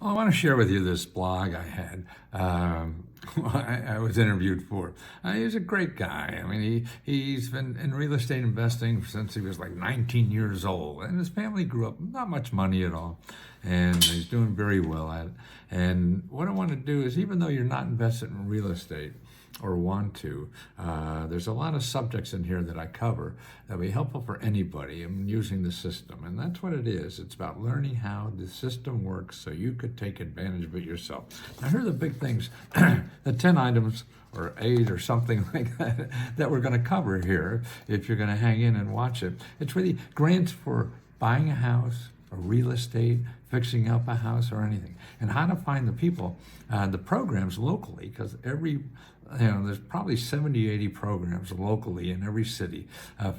Well, I want to share with you this blog I had. I was interviewed for. He's a great guy. I mean, he's been in real estate investing since he was like 19 years old, and his family grew up not much money at all, and he's doing very well at it. And what I want to do is, even though you're not invested in real estate, or want to, there's a lot of subjects in here that I cover that will be helpful for anybody in using the system. And that's what it is. It's about learning how the system works so you could take advantage of it yourself. Now, here are the big things, the 10 items or 8 or something like that that we're going to cover here if you're going to hang in and watch it. It's really grants for buying a house, or real estate, fixing up a house, or anything, and how to find the people, the programs locally, because there's probably 70, 80 programs locally in every city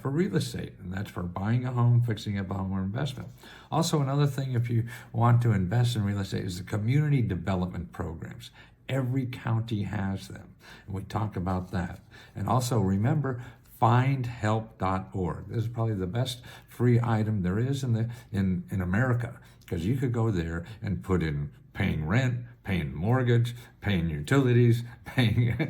for real estate, and that's for buying a home, fixing up a home, or investment. Also, another thing, if you want to invest in real estate, is the community development programs. Every county has them, and we talk about that. And also, remember, findhelp.org. This is probably the best free item there is in America, because you could go there and put in paying rent, paying mortgage, paying utilities, paying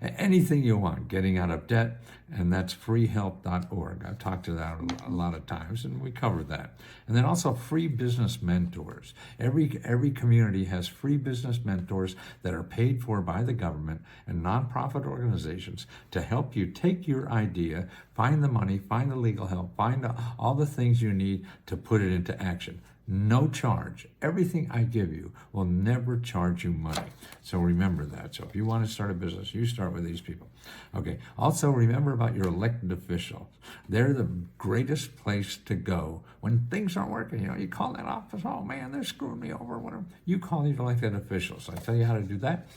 anything you want, getting out of debt, and that's freehelp.org. I've talked to that a lot of times, and we covered that. And then also free business mentors. Every community has free business mentors that are paid for by the government and nonprofit organizations to help you take your idea, find the money, find the legal help, find all the things you need to put it into action. No charge. Everything I give you will never charge you money. So remember that. So if you want to start a business, you start with these people. Okay. Also, remember about your elected officials. They're the greatest place to go when things aren't working. You call that office, oh man, they're screwing me over, whatever. You call these elected officials. I tell you how to do that.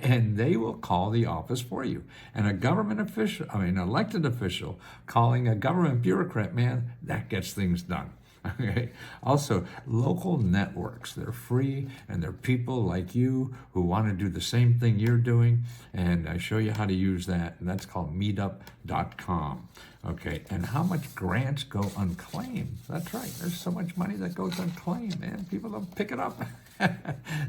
And they will call the office for you. And an elected official calling a government bureaucrat, man, that gets things done. Okay. Also, local networks. They're free, and they're people like you who want to do the same thing you're doing. And I show you how to use that. And that's called meetup.com. Okay. And how much grants go unclaimed? That's right. There's so much money that goes unclaimed, man. People don't pick it up.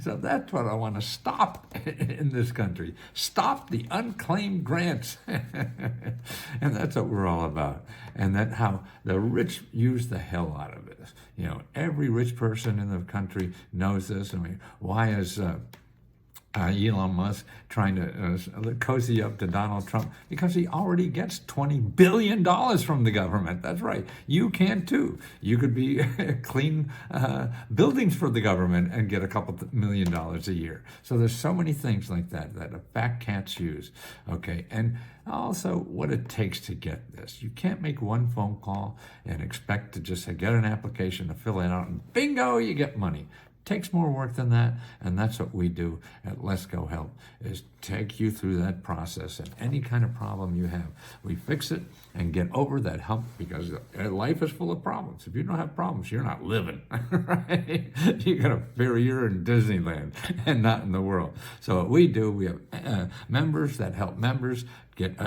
So that's what I want to stop in this country. Stop the unclaimed grants. And that's what we're all about. And that's how the rich use the hell out of it. Every rich person in the country knows this. I mean, why is Elon Musk trying to cozy up to Donald Trump? Because he already gets $20 billion from the government. That's right. You can too. You could be clean buildings for the government and get a couple $1 million a year. So there's so many things like that the fat cats use. Okay. And also what it takes to get this. You can't make one phone call and expect to just get an application to fill it out and bingo, you get money. Takes more work than that, and that's what we do at Lesko Help, is take you through that process, and any kind of problem you have, we fix it and get over that hump, because life is full of problems. If you don't have problems, you're not living, right? You got to figure you're in Disneyland and not in the world. So what we do, we have members that help members get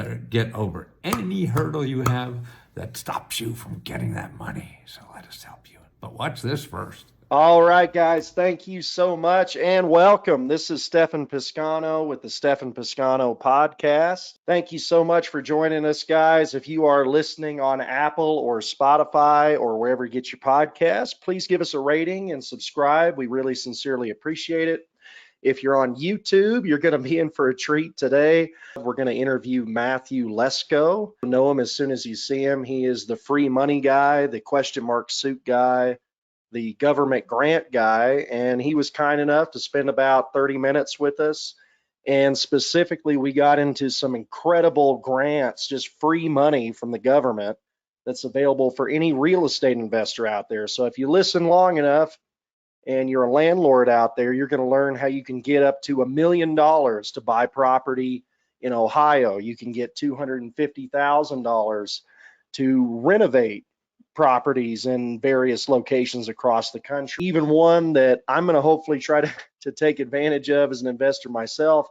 over any hurdle you have that stops you from getting that money. So let us help you. But watch this first. All right, guys, thank you so much and welcome. This is Stefan Piscano with the Stefan Piscano podcast. Thank you so much for joining us, guys. If you are listening on Apple or Spotify or wherever you get your podcasts, please give us a rating and subscribe. We really sincerely appreciate it. If you're on YouTube, you're going to be in for a treat today. We're going to interview Matthew Lesko. You know him as soon as you see him. He is the free money guy, the question mark suit guy, the government grant guy, and he was kind enough to spend about 30 minutes with us. And specifically, we got into some incredible grants, just free money from the government that's available for any real estate investor out there. So if you listen long enough and you're a landlord out there, you're going to learn how you can get up to $1 million to buy property in Ohio. You can get $250,000 to renovate properties in various locations across the country. Even one that I'm going to hopefully try to take advantage of as an investor myself,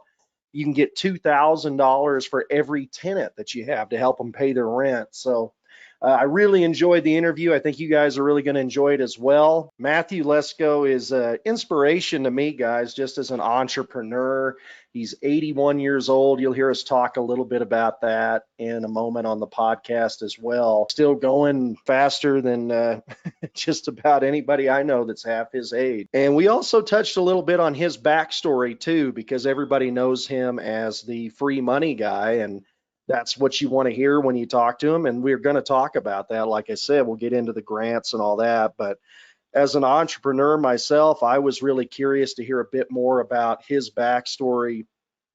you can get $2,000 for every tenant that you have to help them pay their rent. So I really enjoyed the interview. I think you guys are really going to enjoy it as well. Matthew Lesko is an inspiration to me, guys, just as an entrepreneur. He's 81 years old. You'll hear us talk a little bit about that in a moment on the podcast as well. Still going faster than just about anybody I know that's half his age. And we also touched a little bit on his backstory too, because everybody knows him as the free money guy. And that's what you want to hear when you talk to him. And we're going to talk about that. Like I said, we'll get into the grants and all that. But as an entrepreneur myself, I was really curious to hear a bit more about his backstory,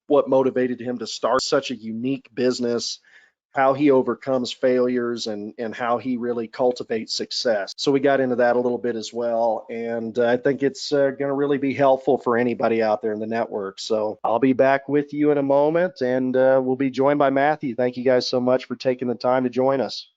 what motivated him to start such a unique business, how he overcomes failures, and how he really cultivates success. So we got into that a little bit as well. And I think it's going to really be helpful for anybody out there in the network. So I'll be back with you in a moment, and we'll be joined by Matthew. Thank you guys so much for taking the time to join us.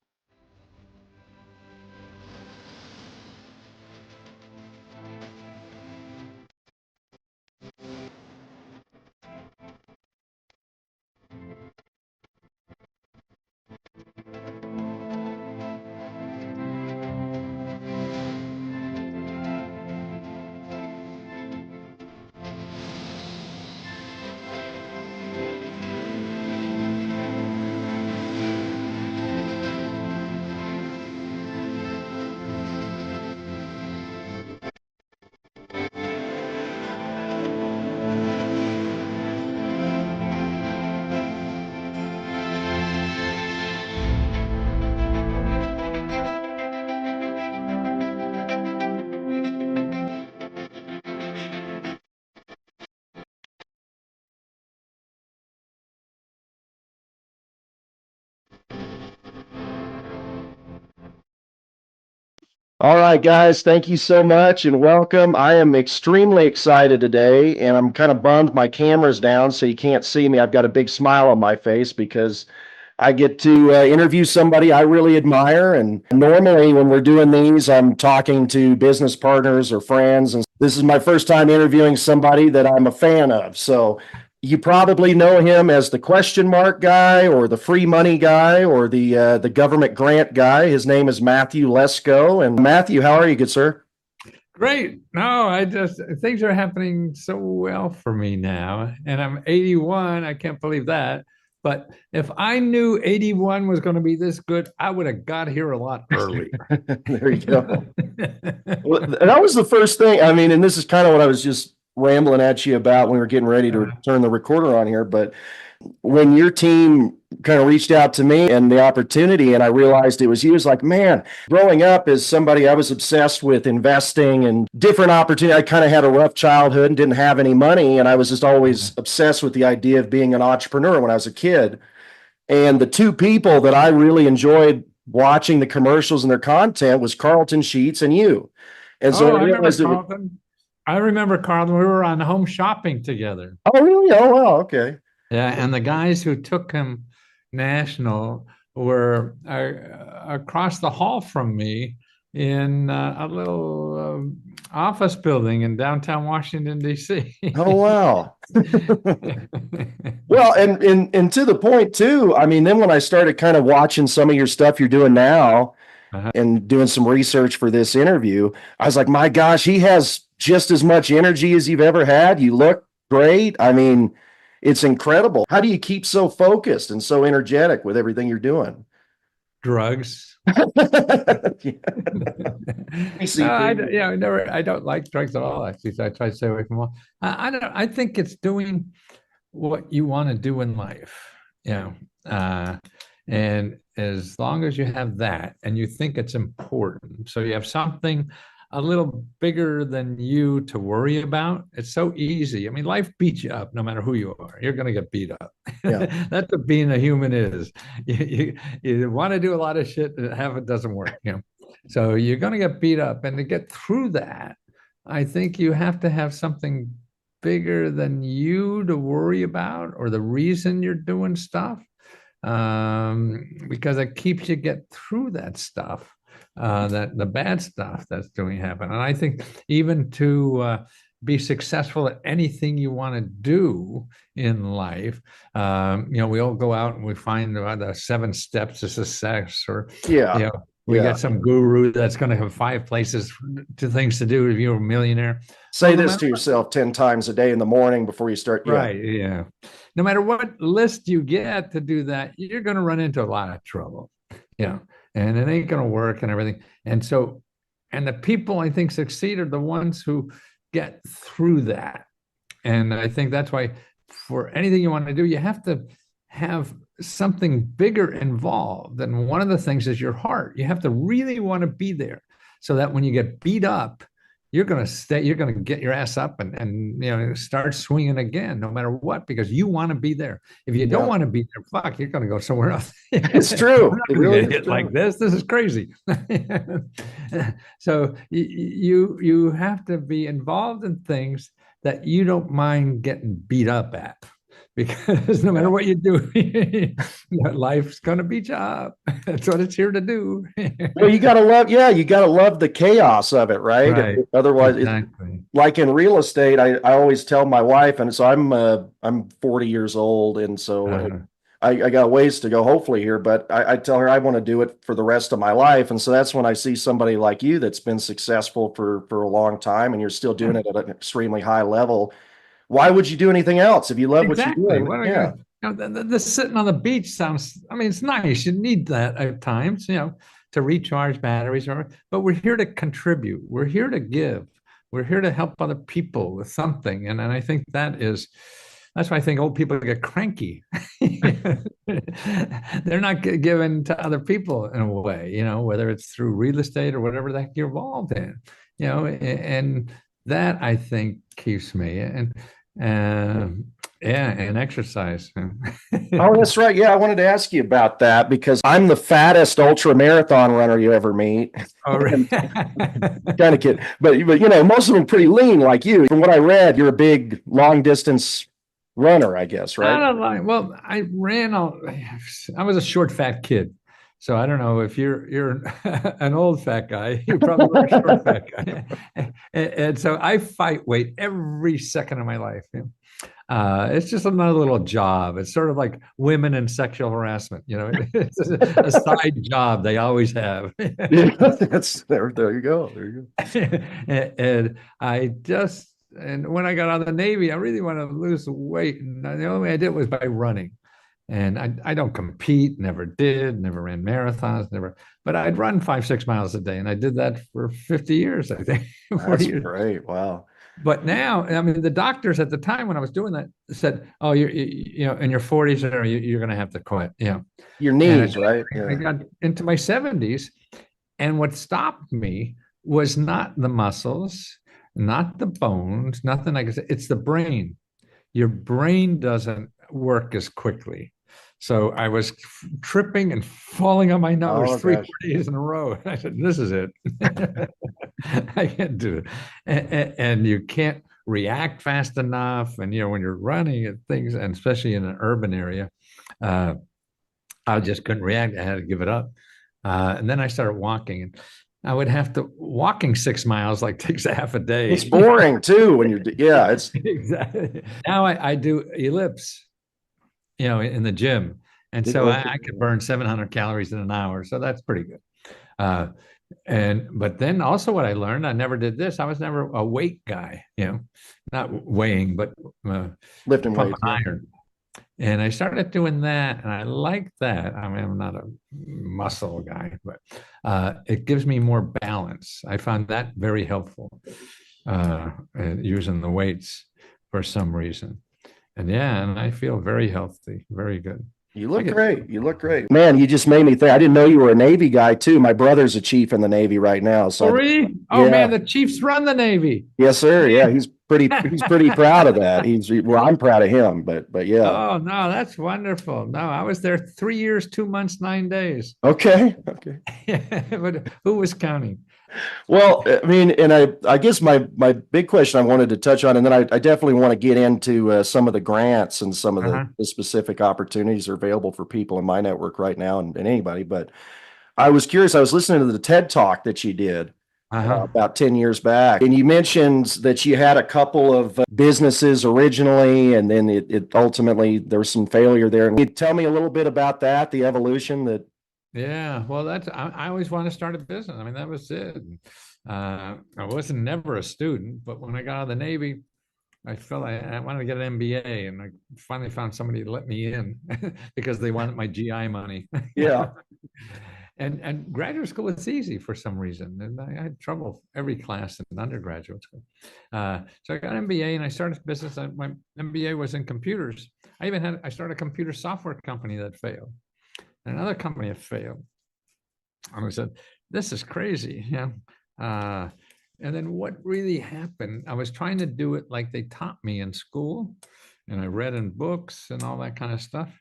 All right, guys, thank you so much and welcome. I am extremely excited today, and I'm kind of bummed my camera's down so you can't see me. I've got a big smile on my face because I get to interview somebody I really admire. And normally, when we're doing these, I'm talking to business partners or friends. And this is my first time interviewing somebody that I'm a fan of. So you probably know him as the question mark guy or the free money guy or the government grant guy. His name is Matthew Lesko. And Matthew, how are you, good sir? Great. No, things are happening so well for me now. And I'm 81. I can't believe that. But if I knew 81 was going to be this good, I would have got here a lot earlier. There you go. Well, that was the first thing. I mean, and this is kind of what I was just rambling at you about when we were getting ready to turn the recorder on here. But when your team kind of reached out to me and the opportunity, and I realized it was you, it's like, man, growing up as somebody, I was obsessed with investing and different opportunities. I kind of had a rough childhood and didn't have any money. And I was just always obsessed with the idea of being an entrepreneur when I was a kid. And the two people that I really enjoyed watching the commercials and their content was Carlton Sheets and you. And so I remember Carlton. I remember Carlton. We were on home shopping together. Oh, really? Oh, wow. Okay. Yeah, and the guys who took him national were across the hall from me in a little office building in downtown Washington, D.C. Oh, wow. Well, and to the point too, I mean, then when I started kind of watching some of your stuff you're doing now and doing some research for this interview, I was like, my gosh, he has just as much energy as you've ever had. You look great. I mean, it's incredible. How do you keep so focused and so energetic with everything you're doing? Drugs. I don't like drugs at all, actually. So I try to stay away from all. I think it's doing what you want to do in life. And as long as you have that and you think it's important, so you have something a little bigger than you to worry about, it's so easy. I mean, life beats you up no matter who you are. You're going to get beat up. Yeah. That's what being a human is. You want to do a lot of shit and half it doesn't work. So you're going to get beat up. And to get through that, I think you have to have something bigger than you to worry about, or the reason you're doing stuff, because it keeps you get through that stuff. That the bad stuff that's doing happen. And I think even to be successful at anything you want to do in life. We all go out and we find the 7 steps to success, or Yeah. we Yeah. get some guru that's going to have 5 things to do if you're a millionaire. Say Well, no this matter to yourself 10 times a day in the morning before you start. Yeah. Right. Yeah. No matter what list you get to do that, you're going to run into a lot of trouble. And it ain't going to work and everything. And so, and the people I think succeed are the ones who get through that. And I think that's why for anything you want to do, you have to have something bigger involved. And one of the things is your heart. You have to really want to be there so that when you get beat up, you're going to get your ass up and start swinging again, no matter what, because you want to be there. If you don't want to be there, fuck, you're going to go somewhere else. It's true. It really get hit like this. This is crazy. So you have to be involved in things that you don't mind getting beat up at, because no matter what you do, life's going to beat you up. That's what it's here to do. Well, you got to love the chaos of it, right? Otherwise, exactly. Like in real estate, I always tell my wife, and so I'm 40 years old, and so I got ways to go, hopefully here, but I tell her I want to do it for the rest of my life. And so that's when I see somebody like you that's been successful for a long time, and you're still doing it at an extremely high level. Why would you do anything else if you love what you're doing? Yeah. The sitting on the beach sounds, it's nice. You need that at times, to recharge batteries. But we're here to contribute. We're here to give. We're here to help other people with something. And I think that's why I think old people get cranky. They're not given to other people in a way, whether it's through real estate or whatever the heck you're involved in, and that I think keeps me. And exercise. Oh, that's right. Yeah, I wanted to ask you about that because I'm the fattest ultra marathon runner you ever meet. Oh, right. Kind of kid, but most of them pretty lean like you. From what I read, you're a big long distance runner, I guess, right? I don't know. Well, I was a short, fat kid. So I don't know if you're an old fat guy, you probably were a short fat guy. And so I fight weight every second of my life. It's just another little job. It's sort of like women and sexual harassment. It's a side job they always have. There you go. And when I got out of the Navy, I really wanted to lose weight, and the only way I did was by running. And I don't compete, never ran marathons, but I'd run 5-6 miles a day. And I did that for 50 years, I think. That's great. Wow. But now, the doctors at the time when I was doing that said, oh, you're in your 40s, or you're going to have to quit. Your knees, right? I got into my 70s. And what stopped me was not the muscles, not the bones, nothing like that. It's the brain. Your brain doesn't work as quickly. So I was tripping and falling on my nose 3 days in a row. I said, this is it. I can't do it. And you can't react fast enough. And, when you're running at things, and especially in an urban area, I just couldn't react. I had to give it up. And then I started walking, and I would have to walking 6 miles takes a half a day. It's boring too when it's exactly. Now I do ellipse, in the gym. And so I could burn 700 calories in an hour. So that's pretty good. But then also what I learned, I never did this. I was never a weight guy, not weighing, but lifting weights, iron. And I started doing that, and I like that. I'm not a muscle guy, but it gives me more balance. I found that very helpful, using the weights for some reason. And I feel very healthy, very good. You look great. Man, you just made me think. I didn't know you were a Navy guy too. My brother's a chief in the Navy right now. So really? Oh man, the Chiefs run the Navy. Yes, sir. Yeah, he's pretty proud of that. I'm proud of him, but yeah. Oh no, that's wonderful. No, I was there 3 years, 2 months, 9 days. Okay. But who was counting? Well, and I guess my big question I wanted to touch on, and then I definitely want to get into some of the grants and some of the specific opportunities that are available for people in my network right now and anybody. But I was curious. I was listening to the TED Talk that you did, Uh-huh. about 10 years back. And you mentioned that you had a couple of businesses originally, and then it ultimately there was some failure there. Can you tell me a little bit about that, the evolution that? Yeah, well, I always wanted to start a business. I mean, that was it. I wasn't never a student, but when I got out of the Navy, I felt I wanted to get an MBA, and I finally found somebody to let me in because they wanted my GI money. Yeah. And graduate school was easy for some reason, and I had trouble every class in undergraduate school. So I got an MBA, and I started business. My MBA was in computers. I started a computer software company that failed, and another company that failed. And I said, "This is crazy." Yeah. And then what really happened? I was trying to do it like they taught me in school, and I read in books and all that kind of stuff.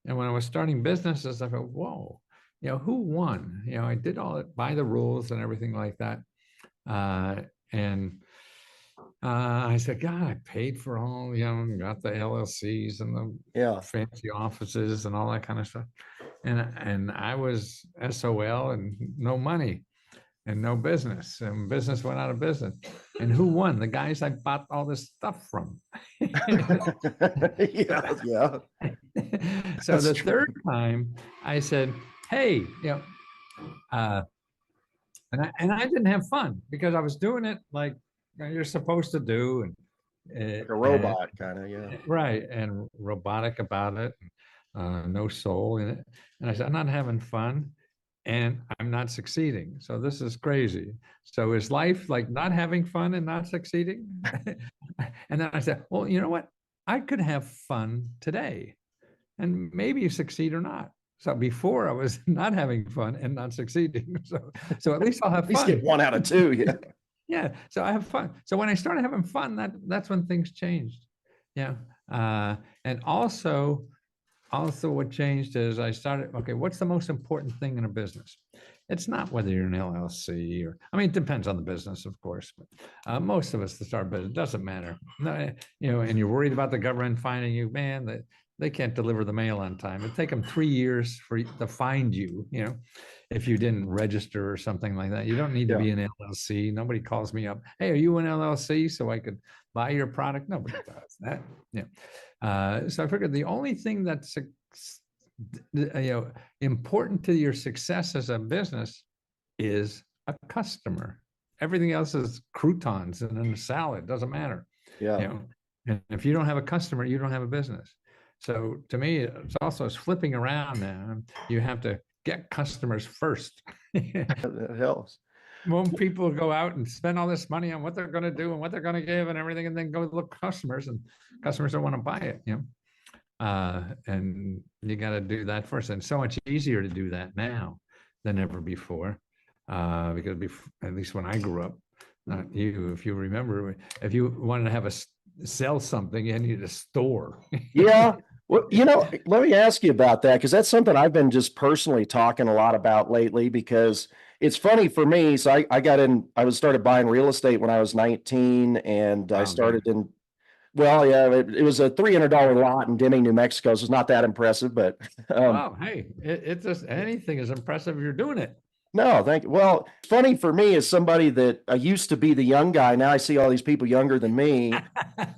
And when I was starting businesses, I thought, whoa, who won? I did all it by the rules and everything like that. And I said, God, I paid for all, got the LLCs and the Yeah. fancy offices and all that kind of stuff. And I was SOL and no money and no business. And business went out of business. And who won? The guys I bought all this stuff from. Yeah. Yeah. So That's the true. third time I said, hey, and I didn't have fun because I was doing it like you're supposed to do, Like a and robot kind of, yeah. right, and robotic about it, no soul in it. And I said, I'm not having fun, and I'm not succeeding. So this is crazy. So is life like not having fun and not succeeding? And then I said, well, you know what? I could have fun today and maybe succeed or not. So before I was not having fun and not succeeding. So at least I'll have At least fun. get 1 out of 2. Yeah. Yeah. So I have fun. So when I started having fun, that's when things changed. Yeah. And also what changed is I started, okay, what's the most important thing in a business? It's not whether you're an LLC or, I mean, it depends on the business, of course, but most of us that start business, it doesn't matter. No, and you're worried about the government finding you, man, that they can't deliver the mail on time. It'd take them 3 years to find you, if you didn't register or something like that. You don't need to Yeah. be an LLC. Nobody calls me up. Hey, are you an LLC so I could buy your product? Nobody does that. Yeah. So I figured the only thing that's important to your success as a business is a customer. Everything else is croutons and then a salad. Doesn't matter. Yeah. And if you don't have a customer, you don't have a business. So to me, it's also flipping around now. You have to get customers first. That helps. Most people go out and spend all this money on what they're going to do and what they're going to give and everything, and then go look customers, and customers don't want to buy it. And you got to do that first. And so much easier to do that now than ever before, because at least when I grew up, not you, if you remember, if you wanted to have sell something, you needed a store. Yeah. Well, let me ask you about that, because that's something I've been just personally talking a lot about lately, because it's funny for me. So I started buying real estate when I was 19, and I started in, well, yeah, it was a $300 lot in Deming, New Mexico. So it's not that impressive, but Oh, hey, it's just anything is impressive if you're doing it. no, thank you. Well, funny for me as somebody that I used to be the young guy. Now I see all these people younger than me,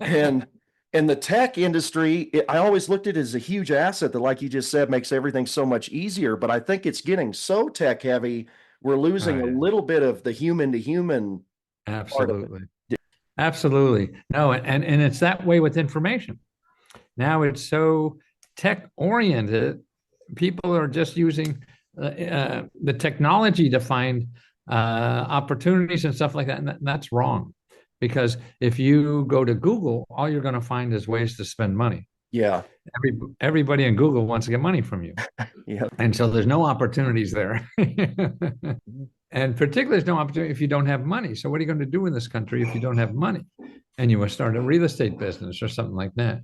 and in the tech industry, I always looked at it as a huge asset that, like you just said, makes everything so much easier. But I think it's getting so tech heavy, we're losing a little bit of the human to human part of it. Absolutely. Absolutely. No, and it's that way with information. Now it's so tech oriented. People are just using the technology to find opportunities and stuff like that. And that's wrong, because if you go to Google, all you're going to find is ways to spend money. Yeah. Everybody in Google wants to get money from you. Yeah. And so there's no opportunities there. And particularly, there's no opportunity if you don't have money. So what are you going to do in this country if you don't have money? And you must start a real estate business or something like that.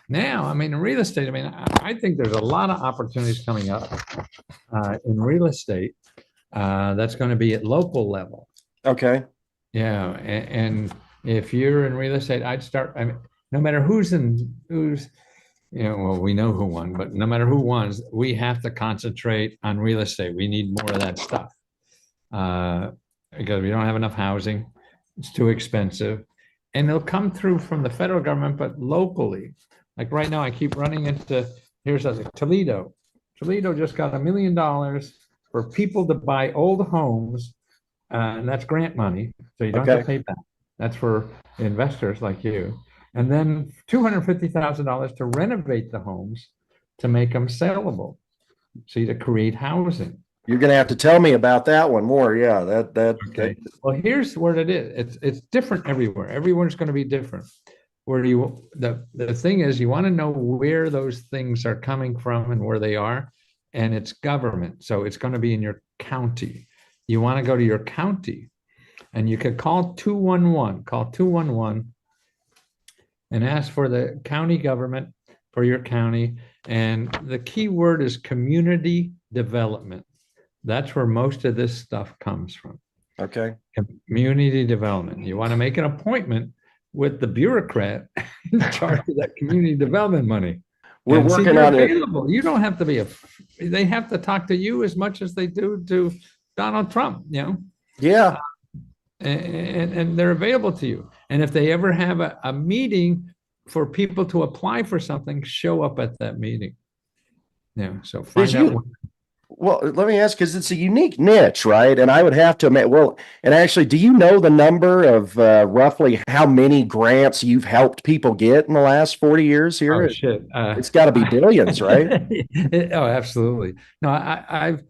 Now, I mean, in real estate, I mean, I think there's a lot of opportunities coming up in real estate that's going to be at local level. Okay. Yeah, and if you're in real estate, I'd start. I mean, no matter who's, well, we know who won, but no matter who won, we have to concentrate on real estate. We need more of that stuff. because we don't have enough housing. It's too expensive. And they'll come through from the federal government, but locally. Like right now, I keep running into, here's a Toledo. Toledo just got $1 million for people to buy old homes, and that's grant money. So you don't have Okay. to pay back. That's for investors like you. And then $250,000 to renovate the homes to make them saleable. So to create housing. You're going to have to tell me about that one more. Yeah, that Okay. Well, here's what it is. It's different everywhere. Everyone's going to be different. Where you the thing is, you want to know where those things are coming from and where they are, and it's government. So it's going to be in your county. You want to go to your county, and you could call 211. Call 211 and ask for the county government for your county. And the key word is community development. That's where most of this stuff comes from. okay. Community development. You want to make an appointment with the bureaucrat in charge of that community development money. We're And see, working they're on it. available. You don't have to be they have to talk to you as much as they do to Donald Trump, Yeah. and they're available to you. And if they ever have a meeting for people to apply for something, show up at that meeting. Yeah. So find out what. Well, let me ask, because it's a unique niche, right? And I would have to admit, well, and actually, do you know the number of roughly how many grants you've helped people get in the last 40 years here? Oh shit! It's got to be billions, right? Oh, absolutely. No, I've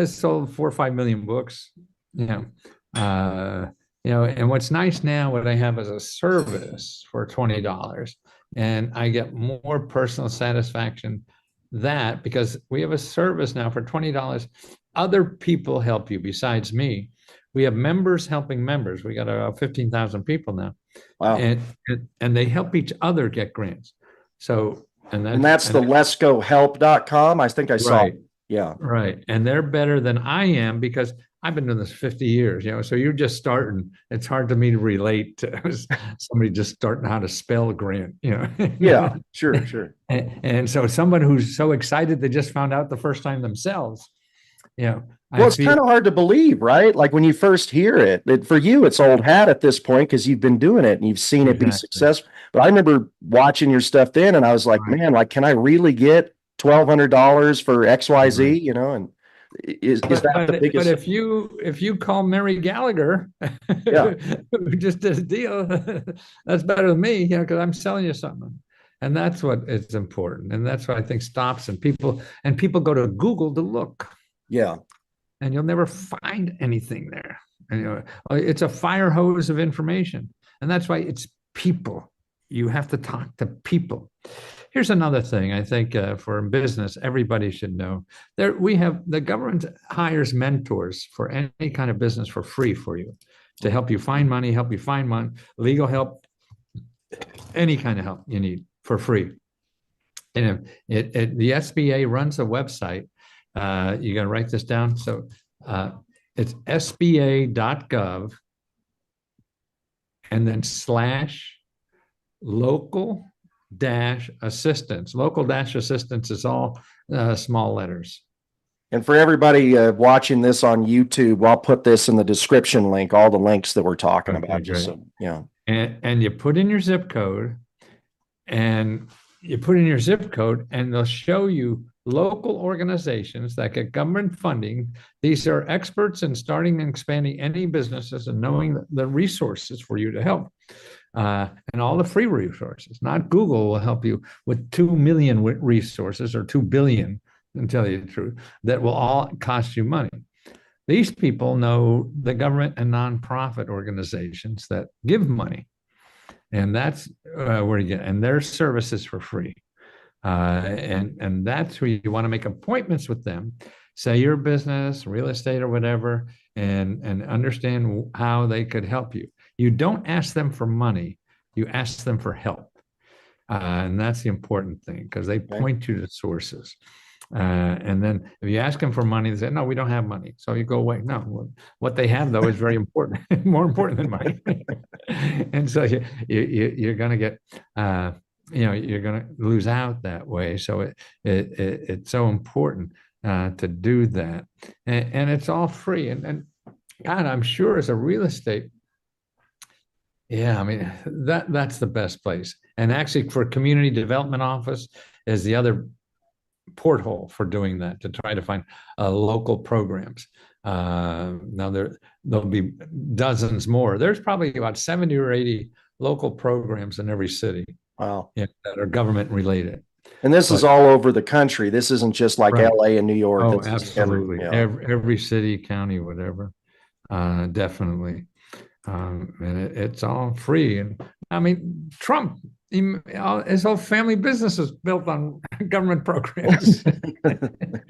sold 4 or 5 million books. And what's nice now, what I have is a service for $20, and I get more personal satisfaction that because we have a service now for $20. Other people help you besides me. We have members helping members. We got about 15,000 people now. Wow. And they help each other get grants. So, and that's the leskohelp.com. I think I saw. Right. Yeah. Right. And they're better than I am because I've been doing this 50 years, so you're just starting. It's hard to me to relate to somebody just starting how to spell grant, Yeah, sure. And so someone who's so excited they just found out the first time themselves, well, it's kind of hard to believe, right? Like when you first hear it, for you, it's old hat at this point because you've been doing it and you've seen it be successful. But I remember watching your stuff then and I was like, man, like, can I really get $1,200 for XYZ, and is that the biggest? But if you call Mary Gallagher, who just did a deal, that's better than me, because I'm selling you something. And that's what is important. And that's what I think stops and people go to Google to look. Yeah. And you'll never find anything there. And, it's a fire hose of information. And that's why it's people. You have to talk to people. Here's another thing I think for business, everybody should know. The government hires mentors for any kind of business for free for you to help you find money, legal help, any kind of help you need for free. And the SBA runs a website. You got to write this down. So it's sba.gov and then /local assistance. Local assistance is all small letters. And for everybody watching this on YouTube, I'll put this in the description link, all the links that we're talking about. Just so, And you put in your zip code, and they'll show you local organizations that get government funding. These are experts in starting and expanding any businesses and knowing the resources for you to help. And all the free resources. Not Google will help you with 2 million resources or 2 billion, to tell you the truth, that will all cost you money. These people know the government and nonprofit organizations that give money. And that's where you get, and their services for free. And that's where you want to make appointments with them, say your business, real estate or whatever, and understand how they could help you. You don't ask them for money, you ask them for help. And that's the important thing because they point you to sources. And then if you ask them for money, they say, no, we don't have money. So you go away. No, what they have, though, is very important, more important than money. And so you're going to get, you're going to lose out that way. So it's so important to do that. And it's all free. And God, I'm sure as a real estate, yeah, I mean that's the best place. And actually, for community development office is the other porthole for doing that to try to find local programs. Now there'll be dozens more. There's probably about 70 or 80 local programs in every city, Wow. that are government related. And this is But all over the country. This isn't just like right. LA and New York. Oh, This is every, absolutely. yeah. Every city, county, whatever. Definitely. And it's all free. And I mean, Trump, his whole family business is built on government programs.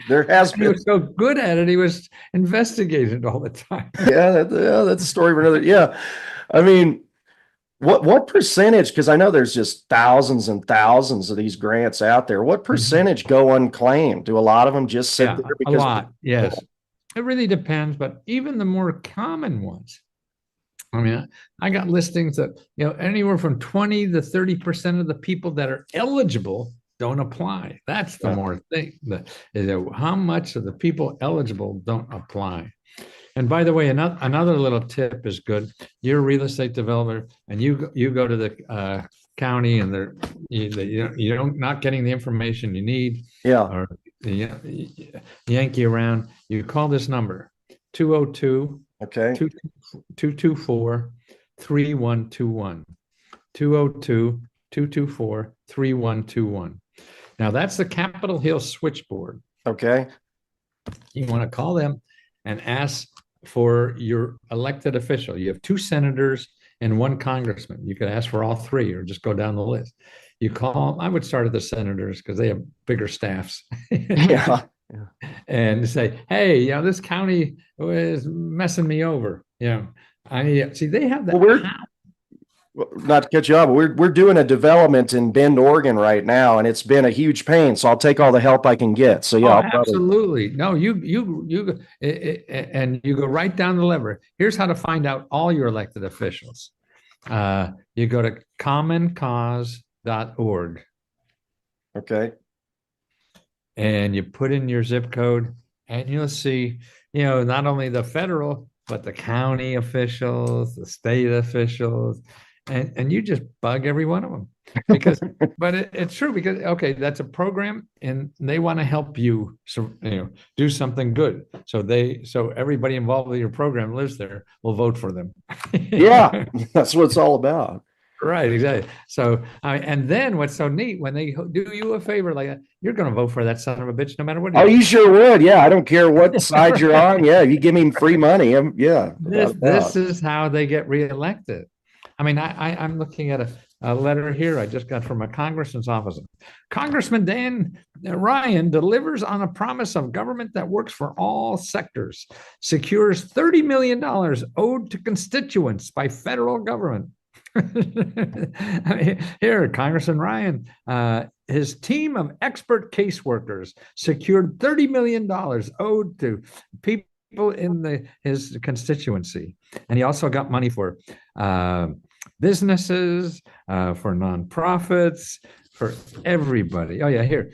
There has He been. was so good at it, he was investigated all the time. Yeah, that's a story for another. Yeah. I mean, what percentage, because I know there's just thousands and thousands of these grants out there. What percentage go unclaimed? Do a lot of them just sit Yeah, there a because lot. Yes. It really depends, but even the more common ones. I mean, I got listings that, anywhere from 20 to 30% of the people that are eligible don't apply. That's the yeah. more thing that how much of the people eligible don't apply. And by the way, another little tip is good. You're a real estate developer, and you go to the county, and you don't not getting the information you need, Yeah. or yank you around. You call this number 202 Okay. 224 3121. 202 224 3121. Now that's the Capitol Hill switchboard. Okay. You want to call them and ask for your elected official. You have two senators and one congressman. You could ask for all three or just go down the list. You call, I would start at the senators because they have bigger staffs. Yeah. And say, hey, this county is messing me over. I see they have that. Well, not to cut you off, but we're doing a development in Bend, Oregon right now, and it's been a huge pain. So I'll take all the help I can get. So yeah, Oh, I'll probably. absolutely. No, and you go right down the lever. Here's how to find out all your elected officials. You go to commoncause.org Okay. and you put in your zip code, and you'll see, not only the federal, but the county officials, the state officials, and you just bug every one of them because, but it's true because, okay, that's a program and they want to help you, do something good. So everybody involved with your program lives there, will vote for them. Yeah, that's what it's all about. Right, exactly. So, and then what's so neat when they do you a favor like that, you're going to vote for that son of a bitch no matter what. Oh, you sure would. Yeah, I don't care what side you're on. Yeah, if you give me free money, yeah. This is how they get reelected. I mean, I'm looking at a letter here I just got from a congressman's office. Congressman Dan Ryan delivers on a promise of government that works for all sectors, secures $30 million owed to constituents by federal government. I mean, here, Congressman Ryan, his team of expert caseworkers secured $30 million owed to people in his constituency. And he also got money for businesses, for nonprofits, for everybody. Oh yeah, here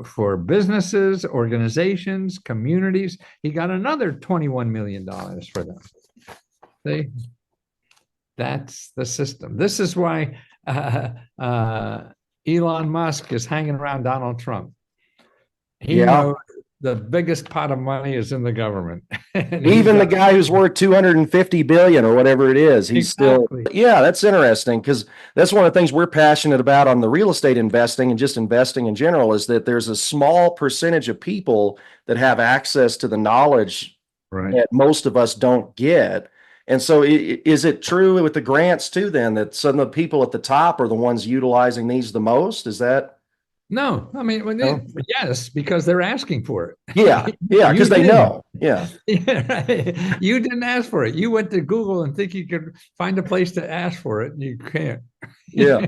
for businesses, organizations, communities. He got another $21 million for them. See, that's the system. This is why Elon Musk is hanging around Donald Trump. He knows the biggest pot of money is in the government. Even the guy who's worth 250 billion or whatever it is, he's still. Yeah, that's interesting because that's one of the things we're passionate about on the real estate investing and just investing in general is that there's a small percentage of people that have access to the knowledge that most of us don't get. And so is it true with the grants too, then, that some of the people at the top are the ones utilizing these the most? Is that? No, I mean, yes, because they're asking for it. Yeah, because they know. Yeah. Right. You didn't ask for it. You went to Google and think you could find a place to ask for it, and you can't. Yeah.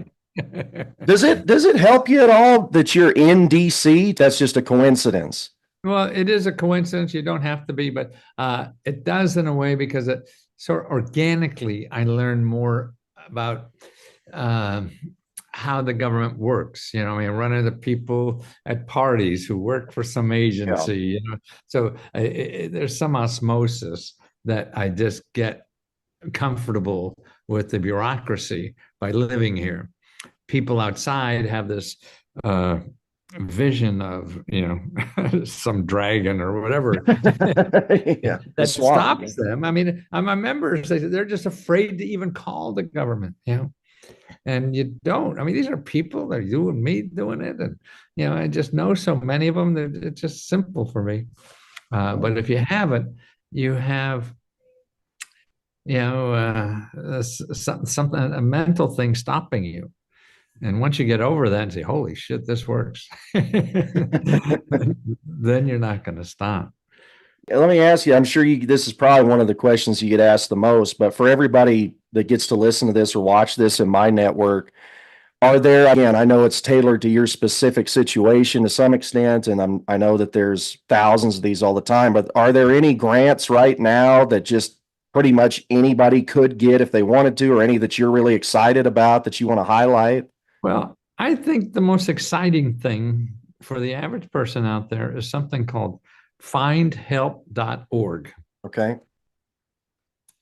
Does it help you at all that you're in DC? That's just a coincidence. Well, it is a coincidence. You don't have to be, but it does in a way because it sort of organically, I learned more about how the government works. I mean, run into people at parties who work for some agency. So there's some osmosis that I just get comfortable with the bureaucracy by living here. People outside have this vision of, some dragon or whatever Yeah, the that swamp. stops them. I mean, my members, they're just afraid to even call the government, and you don't. I mean, these are people, they're you and me doing it. And, I just know so many of them that it's just simple for me. But if you haven't, you have, something, a mental thing stopping you. And once you get over that and say, holy shit, this works, then you're not going to stop. Let me ask you, I'm sure this is probably one of the questions you get asked the most, but for everybody that gets to listen to this or watch this in my network, are there, again, I know it's tailored to your specific situation to some extent, and I know that there's thousands of these all the time, but are there any grants right now that just pretty much anybody could get if they wanted to, or any that you're really excited about that you want to highlight? Well, I think the most exciting thing for the average person out there is something called findhelp.org. Okay.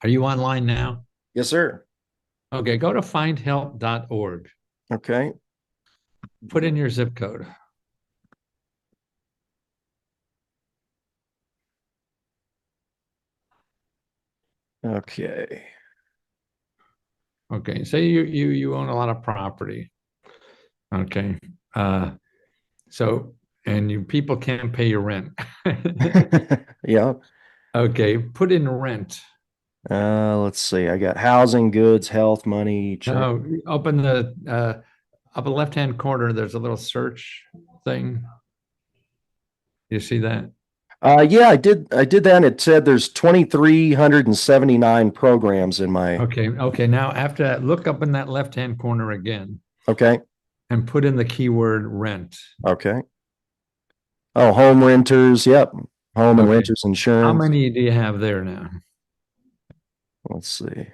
Are you online now? Yes, sir. Okay, go to findhelp.org. Okay. Put in your zip code. Okay. Okay, say you own a lot of property. Okay. So, and people can't pay your rent. Yeah. Okay, put in rent. Let's see. I got housing, goods, health, money. No, open the upper left-hand corner, there's a little search thing. You see that? Yeah, I did that, and it said there's 2,379 programs in my. Okay. Now after that, look up in that left-hand corner again. Okay. And put in the keyword rent. Okay. Oh, home renters. Yep. Home and renters insurance. How many do you have there now? Let's see.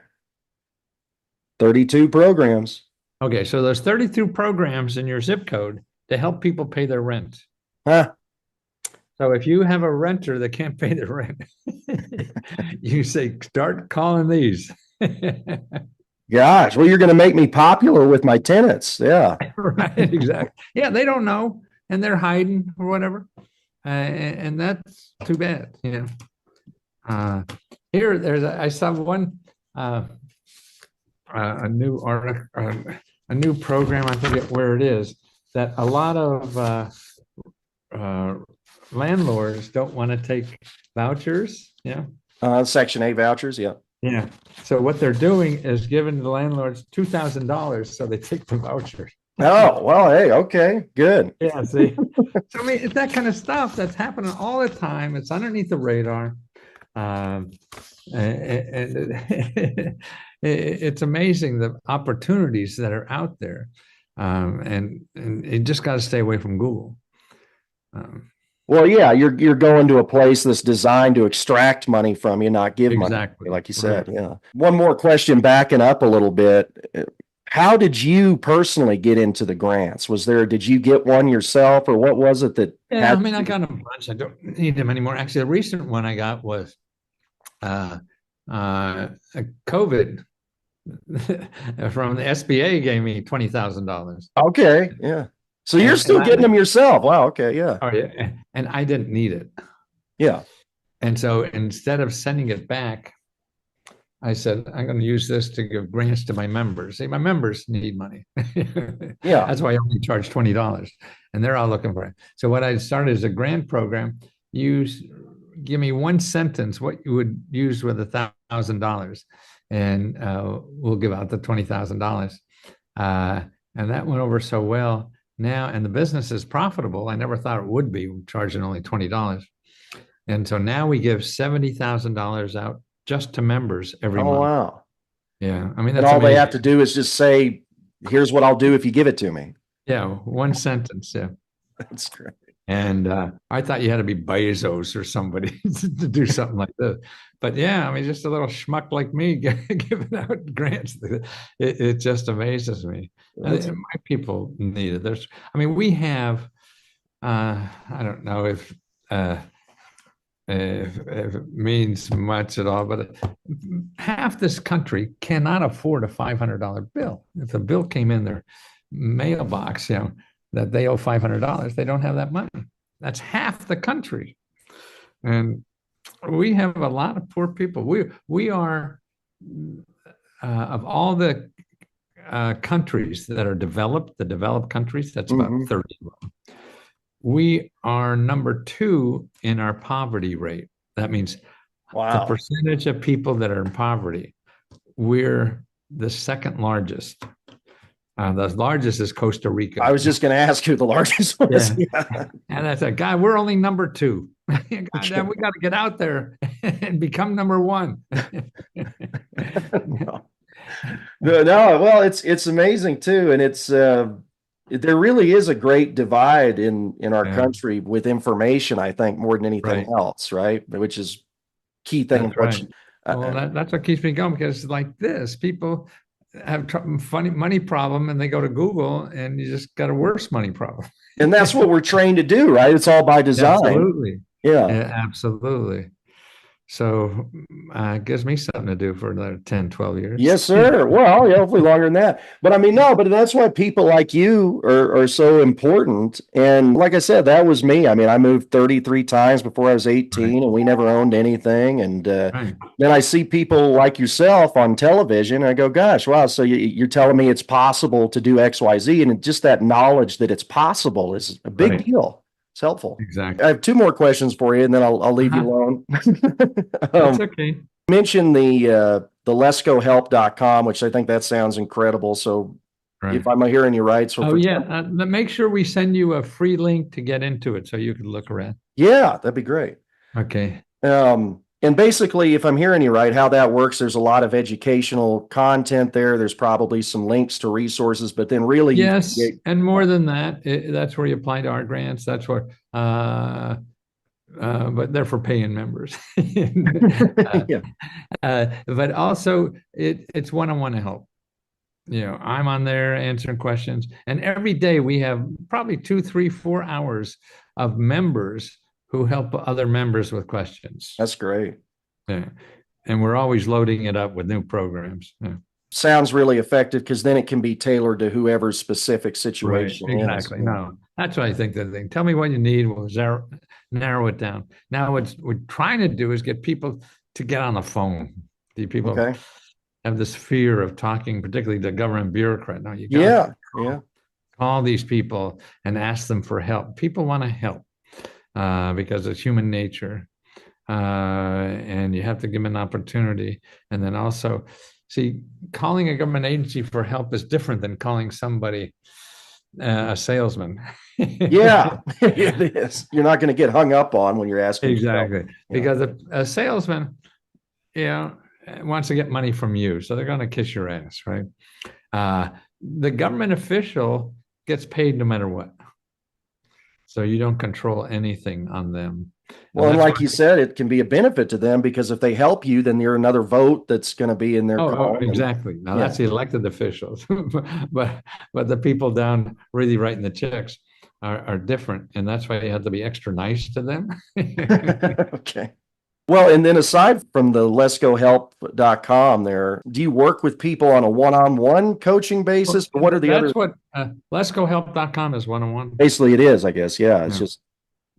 32 programs. Okay, so there's 32 programs in your zip code to help people pay their rent. Huh. So if you have a renter that can't pay the rent, you say, start calling these. Gosh, well, you're going to make me popular with my tenants. Yeah. Right, exactly. Yeah, they don't know, and they're hiding or whatever. And that's too bad, I saw one, a new article, a new program, I forget where it is, that a lot of landlords don't want to take vouchers. Section 8 vouchers. Yeah. Yeah. So what they're doing is giving the landlords $2,000 so they take the vouchers. Oh, well, hey, okay, good. Yeah, see. So I mean, it's that kind of stuff that's happening all the time. It's underneath the radar. And it's amazing the opportunities that are out there. And you just got to stay away from Google. Well, yeah, you're going to a place that's designed to extract money from you, not give money, like you said. Right. Yeah. One more question, backing up a little bit. How did you personally get into the grants? Did you get one yourself, or what was it that? Yeah, I mean, I got a bunch. I don't need them anymore. Actually, the recent one I got was COVID from the SBA gave me $20,000. Okay, yeah. So you're still getting them yourself. Wow. Okay. Yeah. Oh yeah. And I didn't need it. Yeah. And so instead of sending it back, I said, I'm going to use this to give grants to my members. See, my members need money. Yeah. That's why I only charge $20, and they're all looking for it. So what I started is a grant program. Give me one sentence, what you would use with $1,000, and we'll give out the $20,000. And that went over so well. Now, and the business is profitable. I never thought it would be, charging only $20. And so now we give $70,000 out just to members every month. Oh, wow. Yeah. I mean, that's all amazing. They have to do is just say, here's what I'll do if you give it to me. Yeah. One sentence. Yeah. That's great. And I thought you had to be Bezos or somebody to do something like this. But yeah, I mean, just a little schmuck like me giving out grants. It just amazes me. My people need it. We have, I don't know if if it means much at all, but half this country cannot afford a $500 bill. If the bill came in their mailbox, that they owe $500, they don't have that money. That's half the country. And we have a lot of poor people. We are, of all the countries that are developed, the developed countries, that's about 30 of them. We are number 2 in our poverty rate. That means the percentage of people that are in poverty. We're the second largest. The largest is Costa Rica. I was just going to ask who the largest was. Yeah. And I said, God, we're only number 2. God, we got to get out there and become number 1. No, well, it's amazing too, and it's there really is a great divide in our country with information. I think more than anything else, right? Which is key thing. That's well, that's what keeps me going, because like this, people have funny money problem, and they go to Google, and you just got a worse money problem. And that's what we're trained to do, right? It's all by design. Absolutely. Yeah, absolutely. So it gives me something to do for another 10, 12 years. Yes, sir. Well, yeah, hopefully longer than that. But I mean, no, but that's why people like you are so important. And like I said, that was me. I mean, I moved 33 times before I was 18, and we never owned anything. And then I see people like yourself on television, and I go, gosh, wow. So you're telling me it's possible to do X, Y, Z. And just that knowledge that it's possible is a big deal. It's helpful. Exactly. I have 2 more questions for you, and then I'll leave you alone. That's okay. Mention the leskohelp.com, which I think that sounds incredible. So if I'm hearing you right. So make sure we send you a free link to get into it so you can look around. Yeah, that'd be great. Okay. And basically, if I'm hearing you right, how that works, there's a lot of educational content there. There's probably some links to resources, but then really, yes, and more than that, that's where you apply to our grants. That's where, but they're for paying members. But also, it's one-on-one help. I'm on there answering questions, and every day we have probably 2, 3, 4 hours of members who help other members with questions. That's great. Yeah. And we're always loading it up with new programs. Yeah. Sounds really effective, because then it can be tailored to whoever's specific situation. Right. Exactly. No, that's what I think. The thing. Tell me what you need. We'll narrow it down. Now, what we're trying to do is get people to get on the phone. People have this fear of talking, particularly the government bureaucrat. Now, you got to call these people and ask them for help. People want to help. Because it's human nature, and you have to give them an opportunity. And then also, see, calling a government agency for help is different than calling somebody a salesman. Yeah, it is. You're not going to get hung up on when you're asking. Exactly, because a salesman, wants to get money from you, so they're going to kiss your ass, right? The government official gets paid no matter what. So you don't control anything on them. Well, and like you said, it can be a benefit to them, because if they help you, then you're another vote that's going to be in their column. Exactly. Now that's the elected officials, but the people down really writing the checks are different, and that's why you have to be extra nice to them. Okay. Well, and then aside from the leskohelp.com there, do you work with people on a one-on-one coaching basis? Or what are the other? That's what leskohelp.com is, one-on-one. Basically it is, I guess. Yeah, it's just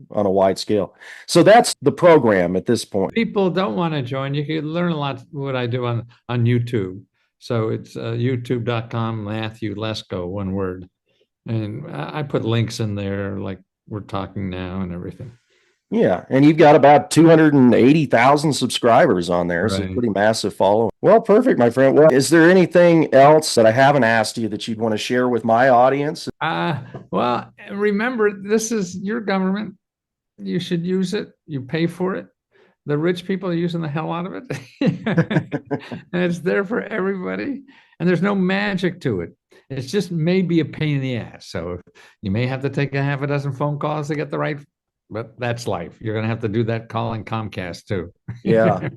on a wide scale. So that's the program at this point. People don't want to join. You can learn a lot what I do on YouTube. So it's youtube.com, Matthew Lesko, one word. And I put links in there like we're talking now and everything. Yeah, and you've got about 280,000 subscribers on there, so pretty massive following. Well, perfect, my friend. Well, is there anything else that I haven't asked you that you'd want to share with my audience? Well, remember, this is your government. You should use it. You pay for it. The rich people are using the hell out of it. And it's there for everybody. And there's no magic to it. It's just maybe a pain in the ass. So you may have to take a half a dozen phone calls to get the right. But that's life. You're going to have to do that calling Comcast too. Yeah.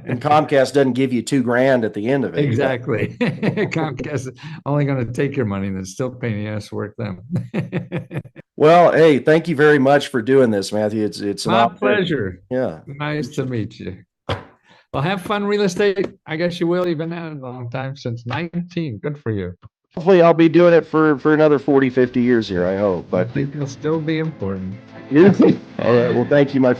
And Comcast doesn't give you $2,000 at the end of it. Exactly. Comcast is only going to take your money and it's still paying the ass to work them. Well, hey, thank you very much for doing this, Matthew. It's an My honor. pleasure. Yeah. Nice to meet you. Well, have fun real estate. I guess you will. You've been at it a long time, since 19. Good for you. Hopefully I'll be doing it for another 40, 50 years here, I hope. I But think it'll still be important. all right. Well, thank you, my